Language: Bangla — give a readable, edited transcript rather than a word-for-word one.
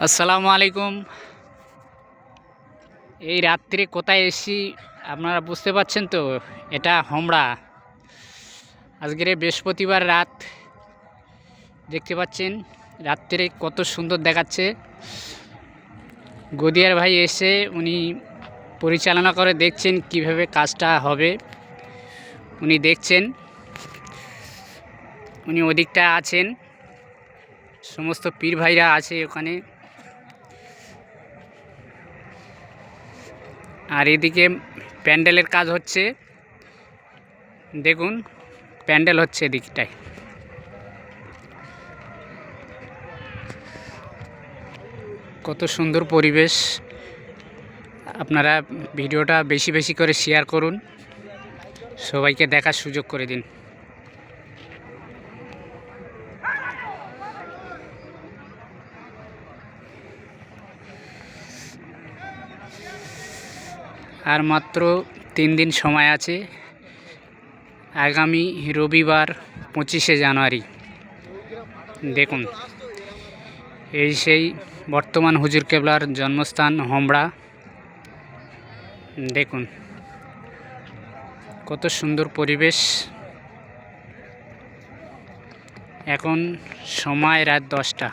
আসসালামু আলাইকুম। এই রাত্রে কোথায় এসেছি আপনারা বুঝতে পারছেন তো? এটা হোমড়া। আজকের বৃহস্পতিবার রাত, দেখতে পাচ্ছেন রাত্রে কত সুন্দর দেখাচ্ছে। গদিয়ার ভাই এসে উনি পরিচালনা করে দেখছেন কিভাবে কাজটা হবে। উনি দেখছেন, উনি ওদিকটা আছেন, সমস্ত পীর ভাইরা আছে ওখানে। আর এদিকে প্যান্ডেলের কাজ হচ্ছে, দেখুন প্যান্ডেল হচ্ছে এদিকটায়। কত সুন্দর পরিবেশ। আপনারা ভিডিওটা বেশি বেশি করে শেয়ার করুন, সবাইকে দেখার সুযোগ করে দিন। আর মাত্র 3 দিন সময় আছে, আগামী রবিবার 25শে জানুয়ারি। দেখুন এই সেই বর্তমান হুজুর কেবলার জন্মস্থান হোমড়া। দেখুন কত সুন্দর পরিবেশ। এখন সময় রাত 10টা।